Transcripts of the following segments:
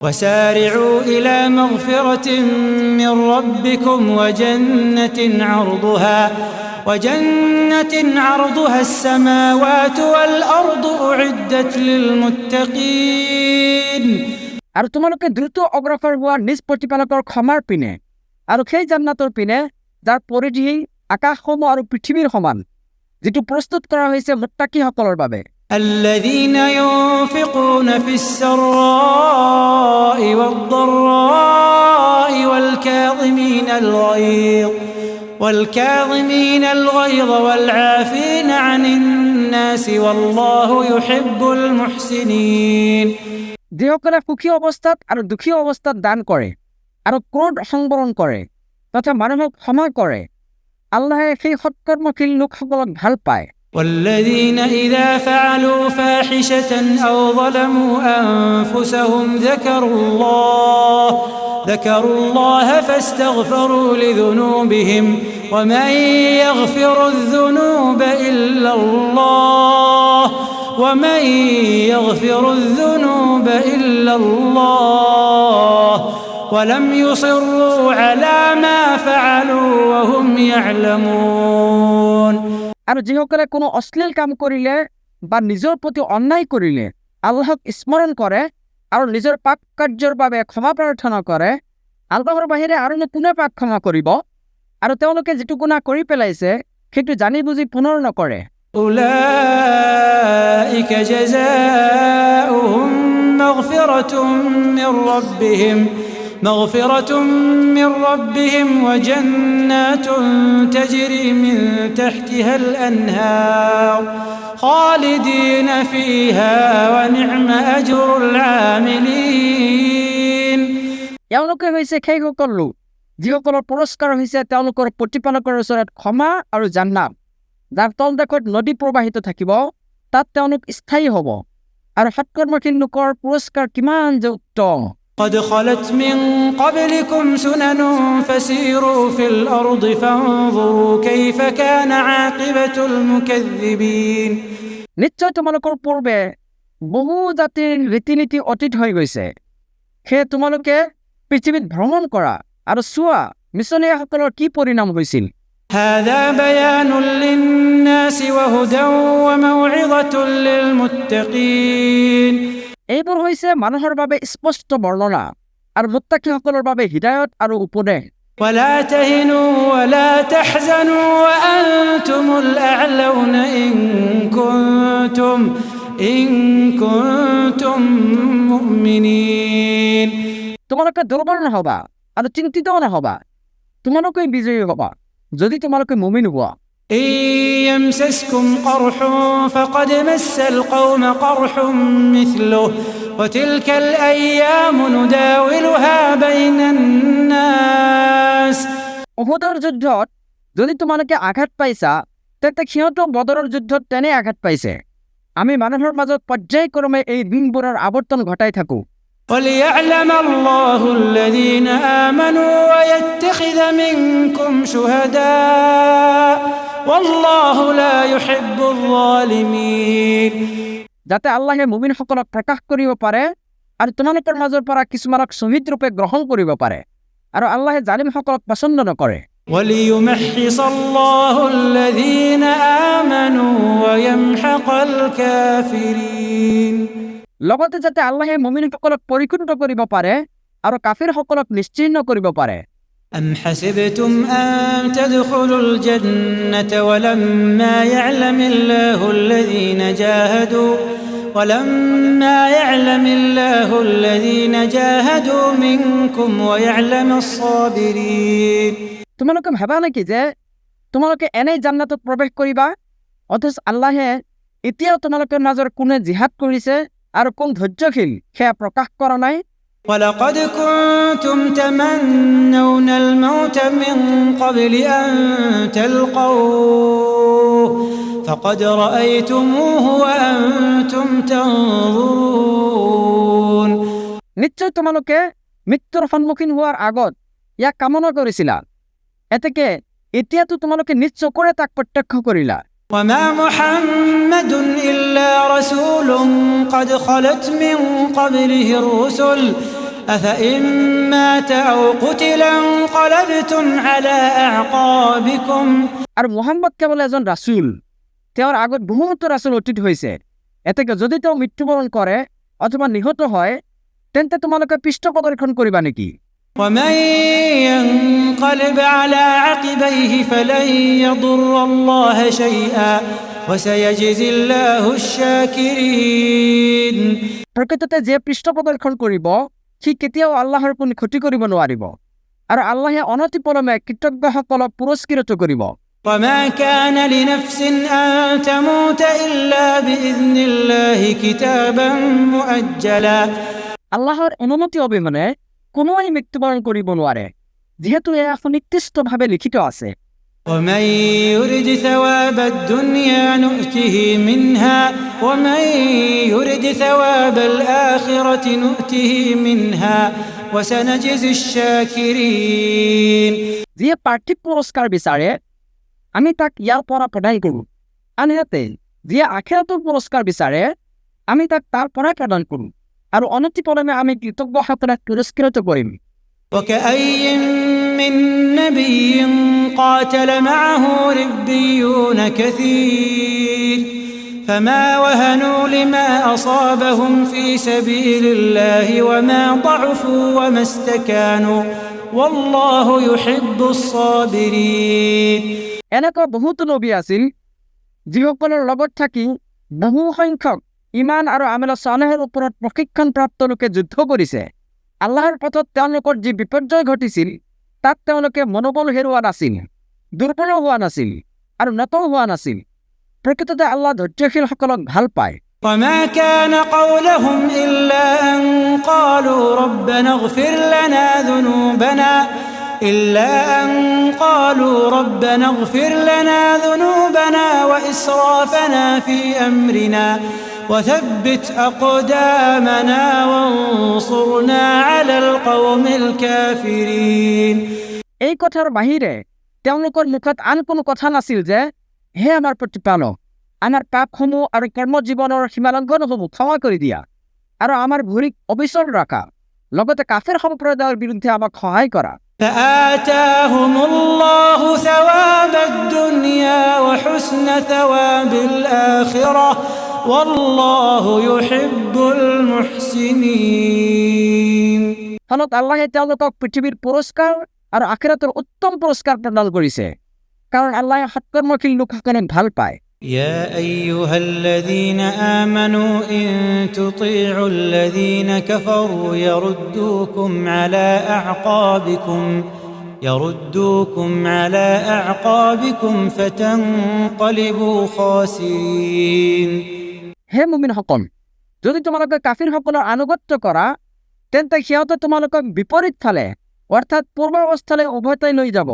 وسارعوا إلى مغفرة من ربكم وجنة عرضها السماوات والأرض أعدت للمتقين। আৰু তোমালোকে দ্ৰুত অগ্ৰসৰ হোৱা নিজ প্ৰতিপালকৰ ক্ষমাৰ পিনে আৰু সেই জান্নাতৰ পিনে যাৰ পৰিধি আকাশসমূহ আৰু পৃথিৱীৰ সমান, যিটো প্ৰস্তুত কৰা হৈছে মুত্তাকিসকলৰ বাবে। الذين ينفقون في السراء والضراء والكاظمين الغيظ والعافين عن الناس والله يحب المحسنين। যিসকলে সুখী অৱস্থাত আৰু দুখী অৱস্থাত দান কৰে আৰু ক্ৰোধ সংবৰণ কৰে তথা মানুহক ক্ষমা কৰে, আল্লাহে সেই সৎকৰ্মশীল লোকসকলক ভাল পায়। والذين إذا فعلوا فاحشة أو ظلموا أنفسهم ذكروا الله فاستغفروا لذنوبهم ومن يغفر الذنوب إلا الله ولم يصروا على ما فعلوا وهم يعلمون। আৰু যিসকলে কোনো অশ্লীল কাম কৰিলে বা নিজৰ প্ৰতি অন্যায় কৰিলে আল্লাহক স্মৰণ কৰে আৰু নিজৰ পাপ কাৰ্যৰ বাবে ক্ষমা প্ৰাৰ্থনা কৰে, আল্লাহৰ বাহিৰে আৰু কোনে পাপ ক্ষমা কৰিব? আৰু তেওঁলোকে যিটো গুনাহ কৰি পেলাইছে সেইটো জানি বুজি পুনৰ নকৰে। أولئك جزاؤهم مغفرة من ربهم وجنات تجري من تحتها الأنهار خالدين فيها ونعم أجر العاملين। এওঁলোকে হৈছে সেইসকল লোক যিসকলৰ পুৰস্কাৰ হৈছে তেওঁলোকৰ প্ৰতিপালকৰ ওচৰত ক্ষমা আৰু জান্নাত, যাৰ তলদেশত নদী প্ৰবাহিত থাকিব, তাত তেওঁলোক স্থায়ী হ'ব। আৰু সৎকৰ্মশীল লোকৰ পুৰস্কাৰ কিমান যে উত্তম। قد خلت من قبلكم سنن فسيروا في الأرض فانظروا كيف كان عاقبة المكذبين। নিশ্চয় তোমালোকৰ পূৰ্বে বহু জাতিৰ ৰীতি নীতি অতীত হৈ গৈছে, সেয়ে তোমালোকে পৃথিৱীত ভ্ৰমণ কৰা আৰু চোৱা মিছনীয়াসকলৰ কি পৰিণাম হৈছিল। هذا بيان للناس وهدى وموعظة للمتقين। এইবোৰ হৈছে মানুহৰ বাবে স্পষ্ট বৰ্ণনা আৰু মুত্তাকিসকলৰ বাবে হিদায়ত আৰু উপদেশ। ولا تهنوا ولا تحزنوا وأنتم الأعلون إن كنتم مؤمنين। তোমালোকে দুৰ্বল নহবা আৰু চিন্তিতও নহবা, তোমালোকে বিজয়ী হবা যদি তোমালোকে মুমিন হোৱা। إن يمسسكم قرح فقد مس القوم قرح مثله وتلك الأيام نداولها بين الناس। উহুদৰ যুদ্ধত যদি তোমালোকে আঘাত পাইছা, তেন্তে সিহঁতো বদৰৰ যুদ্ধত তেনে আঘাত পাইছে। আমি মানুহৰ মাজত পৰ্যায়ক্ৰমে এই দিনবোৰৰ আৱৰ্তন ঘটাই থাকোঁ। وليعلم الله الذين آمنوا ويتخذ منكم شهداء والله لا يحب الظالمين। যাতে আল্লাহে মুমিনসকলক প্ৰকাশ কৰিব পাৰে আৰু তোমালোকৰ মাজৰ পৰা কিছুমানক শ্বহীদ ৰূপে গ্ৰহণ কৰিব পাৰে, আৰু আল্লাহে জালিমসকলক পছন্দ নকৰে। وليمحص الله الذين آمنوا ويمحق الكافرين। লগতে যাতে আল্লাহে মুমিনসকলক পৰীক্ষিত কৰিব পাৰে আৰু কাফিৰসকলক নিশ্চিহ্ন কৰিব পাৰে। أم حسبتم أن تدخلوا الجنة ولما يعلم الله الذين جاهدوا منكم ويعلم الصابرين। তোমালোকে ভাবা নেকি যে তোমালোকে এনেই জান্নাতত প্ৰৱেশ কৰিবা, অথচ আল্লাহে এতিয়াও তোমালোকৰ মাজৰ কোনে জিহাদ কৰিছে আৰু কোন ধৈৰ্যশীল সেয়া প্ৰকাশ কৰা নাই। ولقد كنتم تمنون الموت من قبل أن تلقوه فقد رأيتموه وأنتم تنظرون। নিশ্চয় তোমালোকে মৃত্যুৰ সন্মুখীন হোৱাৰ আগত ইয়াক কামনা কৰিছিলা, এতেকে এতিয়াতো তোমালোকে নিজ চকুৰে তাক প্ৰত্যক্ষ কৰিলা। وما محمد إلا رسول قد خلت من قبله الرسل أفإن مات أو قتل انقلبتم على أعقابكم আর মুহাম্মদ কেবল এজন রাসূল, তেওঁৰ আগত বহুতো ৰাসূল অতীত হৈছে। এতেকে যদি তেওঁ মৃত্যুবৰণ কৰে অথবা নিহত হয়, তেন্তে তোমালোকে পৃষ্ঠ প্ৰদৰ্শন কৰিবা নেকি? ومن ينقلب على عقبيه فلن يضر الله شيئا وسيجزي الله الشاكرين। প্ৰকৃততে যে পৃষ্ঠ প্ৰদৰ্শন কৰিব সি কেতিয়াও আল্লাহৰ কোনো ক্ষতি কৰিব নোৱাৰিব, আৰু আল্লাহে অনতিপলমে কৃতজ্ঞসকলক পুৰস্কৃত কৰিব। وما كان لنفس أن تموت إلا بإذن الله كتابا مؤجلا। আল্লাহৰ অনুমতি অবিহনে কোনোৱে মৃত্যুবৰণ কৰিব নোৱাৰে, যিহেতু এয়া সুনিৰ্দিষ্টভাৱে লিখিত আছে। ومن يرد ثواب الدنيا نؤته منها ومن يرد ثواب الآخرة نؤته منها وسنجزي الشاكرين। যিয়ে পাৰ্থিৱ পুৰস্কাৰ বিচাৰে আমি তাক ইয়াৰ পৰা প্ৰদান কৰোঁ, আনহাতে যিয়ে আখিৰাতৰ পুৰস্কাৰ বিচাৰে আমি তাক তাৰ পৰা প্ৰদান কৰোঁ, আৰু অনতিপলমে আমি কৃতজ্ঞসকলক পুৰস্কৃত কৰিম। وكأي من نبي قاتل معه ربيون كثير فما وهنوا لما أصابهم في سبيل الله وما ضعفوا وما استكانوا والله يحب الصابرين। এনেকুৱা বহুতো নবী আছিল যিসকলৰ লগত থাকি বহু সংখ্যক ইমান আৰু আমেল সালেহৰ ওপৰত প্ৰশিক্ষণপ্ৰাপ্ত লোকে যুদ্ধ কৰিছে। আল্লাহৰ পথত তেওঁলোকৰ যি বিপৰ্যয় ঘটিছিল তাত তেওঁলোকে মনোবল হেৰুওৱা নাছিল, দুৰ্বল হোৱা নাছিল আৰু নতও হোৱা নাছিল। প্ৰকৃততে আল্লাহ ধৈৰ্যশীলসকলক ভাল পায়। وما كان قولهم إلا أن قالوا ربنا اغفر لنا ذنوبنا وإسرافنا في أمرنا وثبت أقدامنا وانصرنا على القوم الكافرين। এই কথাৰ বাহিৰে তেওঁলোকৰ মুখত আন কোনো কথা নাছিল যে হে আমাৰ প্ৰতিপালক, আমাৰ পাপসমূহ আৰু কৰ্মজীৱনৰ সীমালংঘনসমূহ ক্ষমা কৰি দিয়া আৰু আমাৰ ভৰিক অবিচল ৰাখা, লগতে কাফেৰ সম্প্ৰদায়ৰ বিৰুদ্ধে আমাক সহায় কৰা। فآتاهم الله ثواب الدنيا وحسن ثواب الآخرة والله يحب المحسنين। ফলত আল্লাহে তেওঁলোকক পৃথিৱীৰ পুৰস্কাৰ আৰু আখিৰাতৰ উত্তম পুৰস্কাৰ প্ৰদান কৰিছে, কাৰণ আল্লাহে সৎকৰ্মশীল লোকসকলক ভাল পায়। يا أيها الذين آمنوا إن تطيعوا الذين كفروا يردوكم على أعقابكم فتنقلبوا خاسرين। হে মুমিনসকল, যদি তোমালোকে কাফিৰসকলৰ আনুগত্য কৰা তেন্তে সিহঁতে তোমালোকক বিপৰীত ফালে অৰ্থাৎ পূৰ্ব অৱস্থালৈ উভতাই লৈ যাব,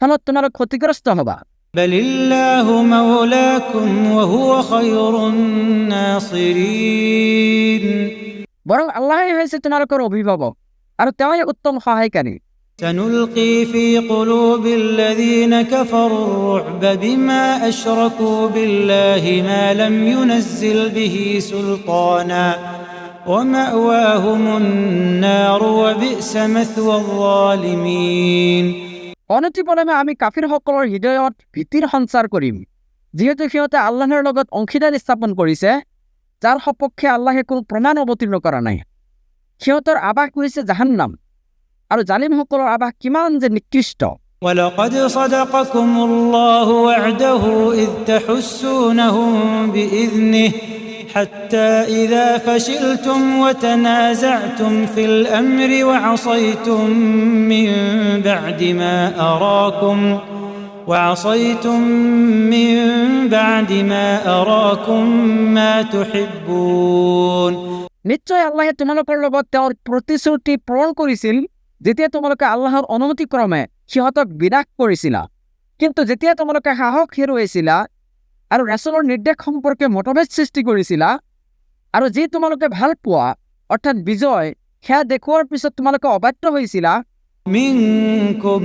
ফলত তোমালোক ক্ষতিগ্ৰস্ত হবা। بل الله مولاكم وهو خير الناصرين। বৰং আল্লাহে হৈছে তোমালোকৰ অভিভাৱক আৰু তেওঁই উত্তম সহায়কাৰী। سنلقي في قلوب الذين كفروا الرعب بما أشركوا بالله ما لم ينزل به سلطانا ومأواهم النار وبئس مثوى الظالمين। অনতিপলমে আমি কাফিৰসকলৰ হৃদয়ত ভীতিৰ সঞ্চাৰ কৰিম, যিহেতু সিহঁতে আল্লাহৰ লগত অংশীদাৰ স্থাপন কৰিছে যাৰ সপক্ষে আল্লাহে কোনো প্ৰমাণ অৱতীৰ্ণ কৰা নাই। সিহঁতৰ আবাস হৈছে জাহান্নাম, আৰু জালিমসকলৰ আবাস কিমান যে নিকৃষ্ট। ولقد صدقكم الله وعده إذ تحسونهم بإذنه حتى إذا فشلتم وتنازعتم في الأمر وعصيتم من بعد ما أراكم ما تحبون। নিশ্চয় আল্লাহে তোমালোকৰ লগত তেওঁৰ প্ৰতিশ্ৰুতি পূৰণ কৰিছিল যেতিয়া তোমালোকে আল্লাহৰ অনুমতিক্ৰমে সিহঁতক বিনাশ কৰিছিলা, কিন্তু যেতিয়া তোমালোকে সাহস হেৰুৱাইছিলা আৰু ৰাসূলৰ নিৰ্দেশ সম্পৰ্কে মতভেদ সৃষ্টি কৰিছিলা, আৰু যি তোমালোকে ভাল পোৱা অৰ্থাৎ বিজয় সেয়া দেখুৱাৰ পিছত তোমালোকে অবাধ্য হৈছিলা। منكم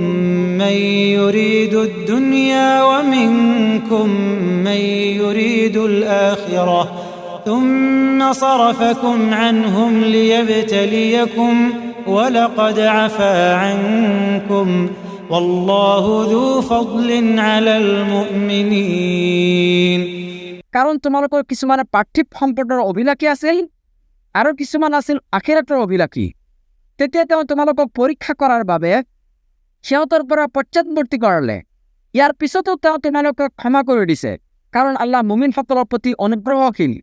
من يريد الدنيا ومنكم من يريد الآخرة ثم صرفكم عنهم ليبتليكم ولقد عفا عنكم والله ذو فضل على المؤمنين কাৰণ তোমালোকৰ কিছুমানে পাৰ্থিৱ সম্পদৰ অভিলাষী আছিল আৰু কিছুমান আছিল আখিৰাতৰ অভিলাষী। তেতিয়া তেওঁ তোমালোকক পৰীক্ষা কৰাৰ বাবে সিহঁতৰ পৰা পশ্চাদবৰ্তী কৰালে। ইয়াৰ পিছতো তেওঁ তোমালোকক ক্ষমা কৰি দিছে, কাৰণ আল্লাহ মুমিনসকলৰ প্ৰতি অনুগ্ৰহশীল।